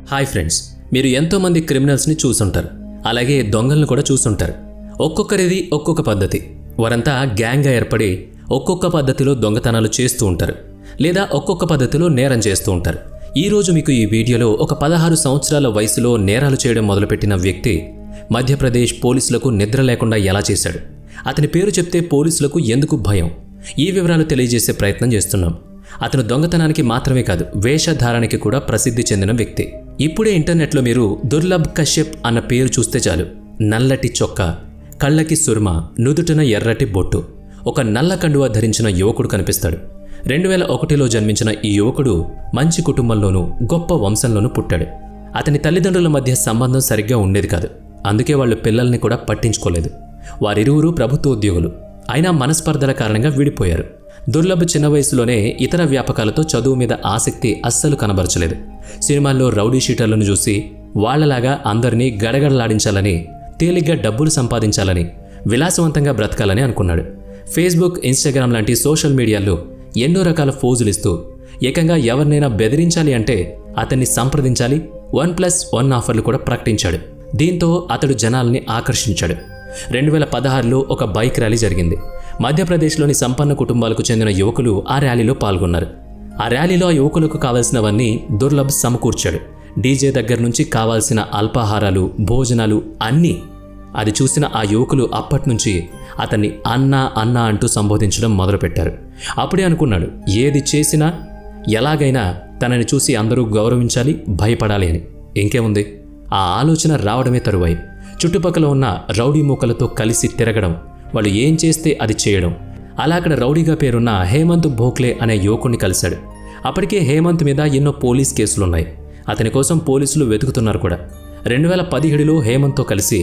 Hi friends, మీరు ఎంతోమంది క్రిమినల్స్ని చూసుంటారు. అలాగే దొంగలను కూడా చూసుంటారు. ఒక్కొక్కరిది ఒక్కొక్క పద్ధతి. వారంతా గ్యాంగ్గా ఏర్పడి ఒక్కొక్క పద్ధతిలో దొంగతనాలు చేస్తూ ఉంటారు, లేదా ఒక్కొక్క పద్ధతిలో నేరం చేస్తూ ఉంటారు. ఈరోజు మీకు ఈ వీడియోలో ఒక 16 సంవత్సరాల వయసులో నేరాలు చేయడం మొదలుపెట్టిన వ్యక్తి మధ్యప్రదేశ్ పోలీసులకు నిద్ర లేకుండా ఎలా చేశాడు, అతని పేరు చెప్తే పోలీసులకు ఎందుకు భయం, ఈ వివరాలు తెలియజేసే ప్రయత్నం చేస్తున్నాం. అతను దొంగతనానికి మాత్రమే కాదు, వేషధారణకి కూడా ప్రసిద్ధి చెందిన వ్యక్తి. ఇప్పుడే ఇంటర్నెట్లో మీరు దుర్లభ్ కశ్యప్ అన్న పేరు చూస్తే చాలు. నల్లటి చొక్కా, కళ్ళకి సుర్మ, నుదుటన ఎర్రటి బొట్టు, ఒక నల్ల కండువా ధరించిన యువకుడు కనిపిస్తాడు. 2001లో జన్మించిన ఈ యువకుడు మంచి కుటుంబంలోనూ గొప్ప వంశంలోనూ పుట్టాడు. అతని తల్లిదండ్రుల మధ్య సంబంధం సరిగ్గా ఉండేది కాదు. అందుకే వాళ్ళు పిల్లల్ని కూడా పట్టించుకోలేదు. వారిరువురు ప్రభుత్వ ఉద్యోగులు. అయినా మనస్పర్ధల కారణంగా విడిపోయారు. దుర్లభ్ చిన్న వయసులోనే ఇతర వ్యాపకాలతో చదువు మీద ఆసక్తి అస్సలు కనబరచలేదు. సినిమాల్లో రౌడీ షీటర్లను చూసి వాళ్లలాగా అందరినీ గడగడలాడించాలని, తేలిగ్గా డబ్బులు సంపాదించాలని, విలాసవంతంగా బ్రతకాలని అనుకున్నాడు. ఫేస్బుక్, ఇన్స్టాగ్రామ్ లాంటి సోషల్ మీడియాల్లో ఎన్నో రకాల ఫోజులిస్తూ ఏకంగా ఎవరినైనా బెదిరించాలి అంటే అతన్ని సంప్రదించాలి, 1+1 ఆఫర్లు కూడా ప్రకటించాడు. దీంతో అతడు జనాల్ని ఆకర్షించాడు. 2016లో ఒక బైక్ ర్యాలీ జరిగింది. మధ్యప్రదేశ్లోని సంపన్న కుటుంబాలకు చెందిన యువకులు ఆ ర్యాలీలో పాల్గొన్నారు. ఆ ర్యాలీలో ఆ యువకులకు కావాల్సినవన్నీ దుర్లభ్ సమకూర్చాడు. డీజే దగ్గర నుంచి కావాల్సిన అల్పాహారాలు, భోజనాలు అన్నీ. అది చూసిన ఆ యువకులు అప్పట్నుంచి అతన్ని అన్నా అన్నా అంటూ సంబోధించడం మొదలుపెట్టారు. అప్పుడే అనుకున్నాడు, ఏది చేసినా ఎలాగైనా తనని చూసి అందరూ గౌరవించాలి, భయపడాలి అని. ఇంకేముంది, ఆ ఆలోచన రావడమే తరువాయి. చుట్టుపక్కల ఉన్న రౌడీ మూకలతో కలిసి తిరగడం, వాళ్ళు ఏం చేస్తే అది చేయడం. అలా అక్కడ రౌడీగా పేరున్న హేమంత్ భోక్లే అనే యువకుడిని కలిశాడు. అప్పటికే హేమంత్ మీద ఎన్నో పోలీస్ కేసులున్నాయి. అతని కోసం పోలీసులు వెతుకుతున్నారు కూడా. 2017లో హేమంత్తో కలిసి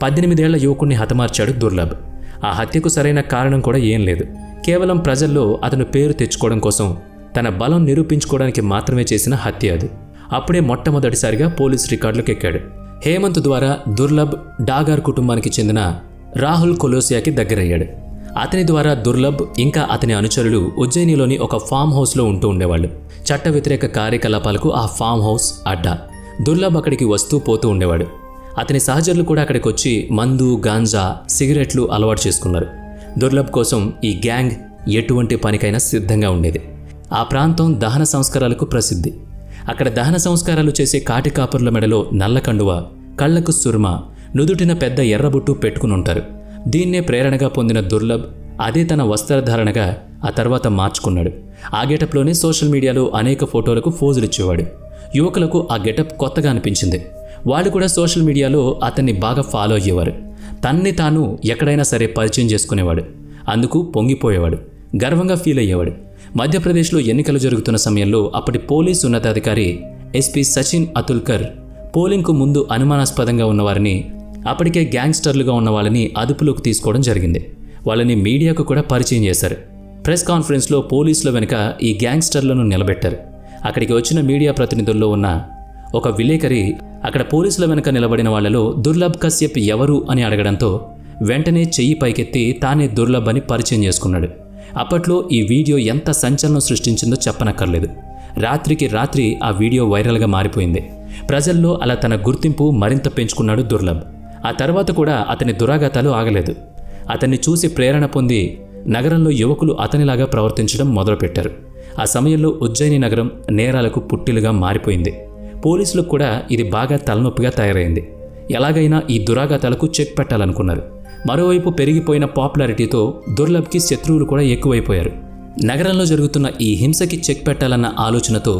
18 ఏళ్ల యువకుడిని హతమార్చాడు దుర్లభ్. ఆ హత్యకు సరైన కారణం కూడా ఏం లేదు. కేవలం ప్రజల్లో అతను పేరు తెచ్చుకోవడం కోసం, తన బలం నిరూపించుకోవడానికి మాత్రమే చేసిన హత్య అది. అప్పుడే మొట్టమొదటిసారిగా పోలీస్ రికార్డులకు ఎక్కాడు. హేమంత్ ద్వారా దుర్లభ్ డాగార్ కుటుంబానికి చెందిన రాహుల్ కొలోసియాకి దగ్గరయ్యాడు. అతని ద్వారా దుర్లభ్ ఇంకా అతని అనుచరులు ఉజ్జయినిలోని ఒక ఫామ్ హౌస్లో ఉంటూ ఉండేవాళ్ళు. చట్ట వ్యతిరేక కార్యకలాపాలకు ఆ ఫామ్ హౌస్ అడ్డా. దుర్లభ్ అక్కడికి వస్తూ పోతూ ఉండేవాడు. అతని సహచరులు కూడా అక్కడికి వచ్చి మందు, గాంజా, సిగరెట్లు అలవాటు చేసుకున్నారు. దుర్లభ్ కోసం ఈ గ్యాంగ్ ఎటువంటి పనికైనా సిద్ధంగా ఉండేది. ఆ ప్రాంతం దహన సంస్కారాలకు ప్రసిద్ధి. అక్కడ దహన సంస్కారాలు చేసే కాటికాపుర్ల మెడలో నల్ల కండువ, కళ్లకు సుర్మ, నుదుటిన పెద్ద ఎర్రబొట్టు పెట్టుకుని ఉంటారు. దీన్నే ప్రేరణగా పొందిన దుర్లభ్ అదే తన వస్త్రధారణగా ఆ తర్వాత మార్చుకున్నాడు. ఆ గెటప్లోనే సోషల్ మీడియాలో అనేక ఫోటోలకు ఫోజులిచ్చేవాడు. యువకులకు ఆ గెటప్ కొత్తగా అనిపించింది. వాళ్ళు కూడా సోషల్ మీడియాలో అతన్ని బాగా ఫాలో అయ్యేవారు. తన్ని తాను ఎక్కడైనా సరే పరిచయం చేసుకునేవాడు. అందుకు పొంగిపోయేవాడు, గర్వంగా ఫీల్ అయ్యేవాడు. మధ్యప్రదేశ్లో ఎన్నికలు జరుగుతున్న సమయంలో అప్పటి పోలీసు ఉన్నతాధికారి ఎస్పీ సచిన్ అతుల్కర్ పోలింగ్కు ముందు అనుమానాస్పదంగా ఉన్నవారిని, అప్పటికే గ్యాంగ్స్టర్లుగా ఉన్న వాళ్ళని అదుపులోకి తీసుకోవడం జరిగింది. వాళ్ళని మీడియాకు కూడా పరిచయం చేశారు. ప్రెస్ కాన్ఫరెన్స్లో పోలీసుల వెనుక ఈ గ్యాంగ్స్టర్లను నిలబెట్టారు. అక్కడికి వచ్చిన మీడియా ప్రతినిధుల్లో ఉన్న ఒక విలేకరి అక్కడ పోలీసుల వెనుక నిలబడిన వాళ్లలో దుర్లభ్ కశ్యప్ ఎవరు అని అడగడంతో వెంటనే చెయ్యి పైకెత్తి తానే దుర్లభ్ అని పరిచయం చేసుకున్నాడు. అప్పట్లో ఈ వీడియో ఎంత సంచలనం సృష్టించిందో చెప్పనక్కర్లేదు. రాత్రికి రాత్రి ఆ వీడియో వైరల్గా మారిపోయింది. ప్రజల్లో అలా తన గుర్తింపు మరింత పెంచుకున్నాడు దుర్లభ్. ఆ తర్వాత కూడా అతని దురాఘాతాలు ఆగలేదు. అతన్ని చూసి ప్రేరణ పొంది నగరంలో యువకులు అతనిలాగా ప్రవర్తించడం మొదలుపెట్టారు. ఆ సమయంలో ఉజ్జయిని నగరం నేరాలకు పుట్టిలుగా మారిపోయింది. పోలీసులకు కూడా ఇది బాగా తలనొప్పిగా తయారైంది. ఎలాగైనా ఈ దురాఘాతాలకు చెక్ పెట్టాలనుకున్నారు. మరోవైపు పెరిగిపోయిన పాపులారిటీతో దుర్లభ్కి శత్రువులు కూడా ఎక్కువైపోయారు. నగరంలో జరుగుతున్న ఈ హింసకి చెక్ పెట్టాలన్న ఆలోచనతో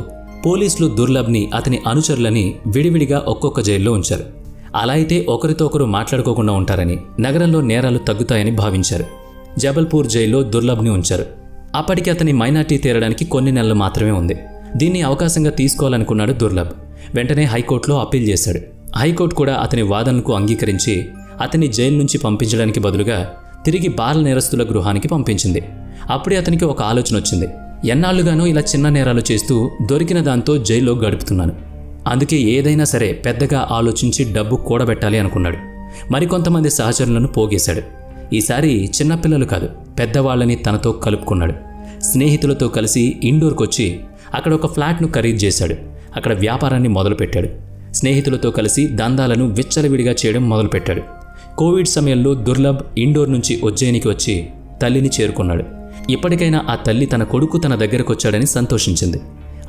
పోలీసులు దుర్లభ్ని, అతని అనుచరులని విడివిడిగా ఒక్కొక్క జైల్లో ఉంచారు. అలా అయితే ఒకరితో ఒకరు మాట్లాడుకోకుండా ఉంటారని, నగరంలో నేరాలు తగ్గుతాయని భావించారు. జబల్పూర్ జైల్లో దుర్లభ్ని ఉంచారు. అప్పటికి అతని మైనార్టీ తీరడానికి కొన్ని నెలలు మాత్రమే ఉంది. దీన్ని అవకాశంగా తీసుకోవాలనుకున్నాడు దుర్లభ్. వెంటనే హైకోర్టులో అప్పీల్ చేశాడు. హైకోర్టు కూడా అతని వాదనలకు అంగీకరించి అతన్ని జైలు నుంచి పంపించడానికి బదులుగా తిరిగి బాల నేరస్తుల గృహానికి పంపించింది. అప్పుడే అతనికి ఒక ఆలోచన వచ్చింది. ఎన్నాళ్లుగానో ఇలా చిన్న నేరాలు చేస్తూ దొరికిన దాంతో జైల్లో గడుపుతున్నాను. అందుకే ఏదైనా సరే పెద్దగా ఆలోచించి డబ్బు కూడబెట్టాలి అనుకున్నాడు. మరికొంతమంది సహచరులను పోగేశాడు. ఈసారి చిన్నపిల్లలు కాదు, పెద్దవాళ్లని తనతో కలుపుకున్నాడు. స్నేహితులతో కలిసి ఇండోర్కొచ్చి అక్కడ ఒక ఫ్లాట్ను ఖరీదు చేశాడు. అక్కడ వ్యాపారాన్ని మొదలుపెట్టాడు. స్నేహితులతో కలిసి దందాలను విచ్చలవిడిగా చేయడం మొదలుపెట్టాడు. కోవిడ్ సమయంలో దుర్లభ్ ఇండోర్ నుంచి ఉజ్జయినికి వచ్చి తల్లిని చేరుకున్నాడు. ఇప్పటికైనా ఆ తల్లి తన కొడుకు తన దగ్గరకొచ్చాడని సంతోషించింది.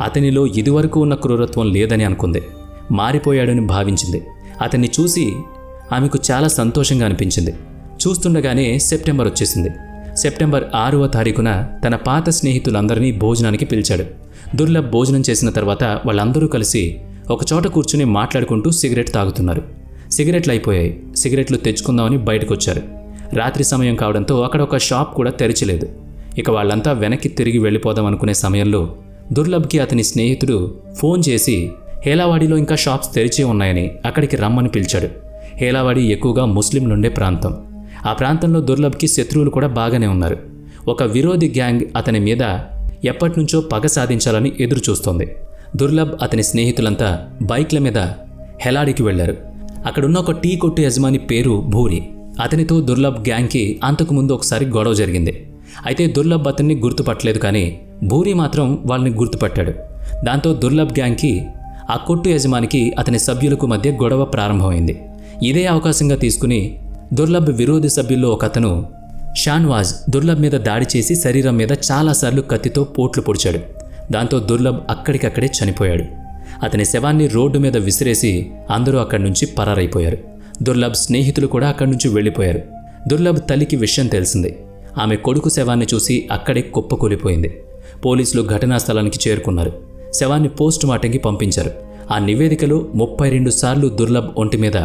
అతనిలో ఇదివరకు ఉన్న క్రూరత్వం లేదని అనుకుంది. మారిపోయాడని భావించింది. అతన్ని చూసి ఆమెకు చాలా సంతోషంగా అనిపించింది. చూస్తుండగానే సెప్టెంబర్ వచ్చేసింది. సెప్టెంబర్ 6వ తారీఖున తన పాత స్నేహితులందరినీ భోజనానికి పిలిచాడు. దుర్లభ్ భోజనం చేసిన తర్వాత వాళ్ళందరూ కలిసి ఒకచోట కూర్చుని మాట్లాడుకుంటూ సిగరెట్ తాగుతున్నారు. సిగరెట్లు అయిపోయాయి. సిగరెట్లు తెచ్చుకుందామని బయటకొచ్చారు. రాత్రి సమయం కావడంతో అక్కడ ఒక షాప్ కూడా తెరిచలేదు. ఇక వాళ్ళంతా వెనక్కి తిరిగి వెళ్ళిపోదాం అనుకునే సమయంలో దుర్లభ్కి అతని స్నేహితుడు ఫోన్ చేసి హేలావాడిలో ఇంకా షాప్స్ తెరిచే ఉన్నాయని అక్కడికి రమ్మని పిలిచాడు. హేలావాడి ఎక్కువగా ముస్లింలుండే ప్రాంతం. ఆ ప్రాంతంలో దుర్లభ్కి శత్రువులు కూడా బాగానే ఉన్నారు. ఒక విరోధి గ్యాంగ్ అతని మీద ఎప్పటినుంచో పగ సాధించాలని ఎదురు చూస్తోంది. దుర్లభ్ అతని స్నేహితులంతా బైక్ల మీద హెలాడికి వెళ్లారు. అక్కడున్న ఒక టీ కొట్టు యజమాని పేరు భూరి. అతనితో దుర్లభ్ గ్యాంగ్కి అంతకుముందు ఒకసారి గొడవ జరిగింది. అయితే దుర్లభ్ అతన్ని గుర్తుపట్టలేదు, కానీ భూరి మాత్రం వాళ్ళని గుర్తుపట్టాడు. దాంతో దుర్లభ్ గ్యాంగ్కి ఆ కొట్టు యజమానికి అతని సభ్యులకు మధ్య గొడవ ప్రారంభమైంది. ఇదే అవకాశంగా తీసుకుని దుర్లభ్ విరోధి సభ్యుల్లో ఒకతను షాన్వాజ్ దుర్లభ్ మీద దాడి చేసి శరీరం మీద చాలాసార్లు కత్తితో పోట్లు పొడిచాడు. దాంతో దుర్లభ్ అక్కడికక్కడే చనిపోయాడు. అతని శవాన్ని రోడ్డు మీద విసిరేసి అందరూ అక్కడి నుంచి పరారైపోయారు. దుర్లభ్ స్నేహితులు కూడా అక్కడి నుంచి వెళ్ళిపోయారు. దుర్లభ్ తల్లికి విషయం తెలిసింది. ఆమె కొడుకు శవాన్ని చూసి అక్కడే కుప్పకూలిపోయింది. పోలీసులు ఘటనా స్థలానికి చేరుకున్నారు. శవాన్ని పోస్టుమార్టంకి పంపించారు. ఆ నివేదికలో 32 సార్లు దుర్లభ్ ఒంటి మీద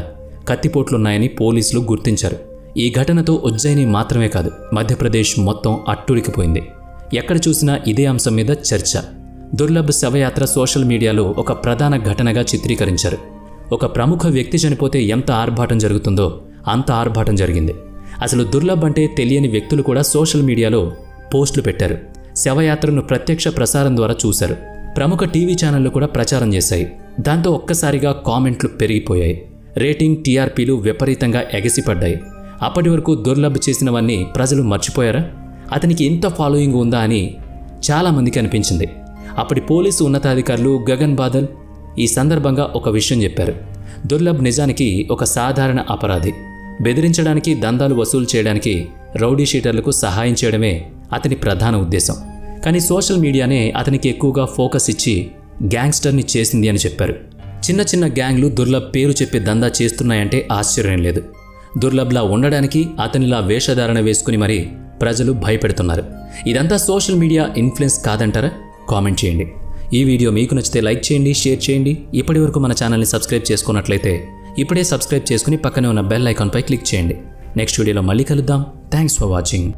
కత్తిపోట్లున్నాయని పోలీసులు గుర్తించారు. ఈ ఘటనతో ఉజ్జయిని మాత్రమే కాదు, మధ్యప్రదేశ్ మొత్తం అట్టుడికిపోయింది. ఎక్కడ చూసినా ఇదే అంశం మీద చర్చ. దుర్లభ్ శవయాత్ర సోషల్ మీడియాలో ఒక ప్రధాన ఘటనగా చిత్రీకరించారు. ఒక ప్రముఖ వ్యక్తి చనిపోతే ఎంత ఆర్భాటం జరుగుతుందో అంత ఆర్భాటం జరిగింది. అసలు దుర్లభ్ అంటే తెలియని వ్యక్తులు కూడా సోషల్ మీడియాలో పోస్టులు పెట్టారు. శవయాత్రను ప్రత్యక్ష ప్రసారం ద్వారా చూశారు. ప్రముఖ టీవీ ఛానళ్లు కూడా ప్రచారం చేశాయి. దాంతో ఒక్కసారిగా కామెంట్లు పెరిగిపోయాయి. రేటింగ్, టీఆర్పీలు విపరీతంగా ఎగసిపడ్డాయి. అప్పటి వరకు దుర్లభ్ చేసినవన్నీ ప్రజలు మర్చిపోయారా? అతనికి ఇంత ఫాలోయింగ్ ఉందా అని చాలామందికి అనిపించింది. అప్పటి పోలీసు ఉన్నతాధికారులు గగన్ బాదల్ ఈ సందర్భంగా ఒక విషయం చెప్పారు. దుర్లభ్ నిజానికి ఒక సాధారణ అపరాధి. బెదిరించడానికి, దందాలు వసూలు చేయడానికి రౌడీ షీటర్లకు సహాయం చేయడమే అతని ప్రధాన ఉద్దేశం. కానీ సోషల్ మీడియానే అతనికి ఎక్కువగా ఫోకస్ ఇచ్చి గ్యాంగ్స్టర్ని చేసింది అని చెప్పారు. చిన్న చిన్న గ్యాంగ్లు దుర్లభ్ పేరు చెప్పి దందా చేస్తున్నాయంటే ఆశ్చర్యం లేదు. దుర్లభ్లా ఉండడానికి అతనిలా వేషధారణ వేసుకుని మరీ ప్రజలు భయపెడుతున్నారు. ఇదంతా సోషల్ మీడియా ఇన్ఫ్లుయెన్స్ కాదంటారా? కామెంట్ చేయండి. ఈ వీడియో మీకు నచ్చితే లైక్ చేయండి, షేర్ చేయండి. ఇప్పటివరకు మన ఛానల్ని సబ్స్క్రైబ్ చేసుకున్నట్లయితే ఇప్పుడే సబ్స్క్రైబ్ చేసుకుని పక్కనే ఉన్న బెల్ ఐకాన్పై క్లిక్ చేయండి. నెక్స్ట్ వీడియోలో మళ్ళీ కలుద్దాం. Thanks for watching.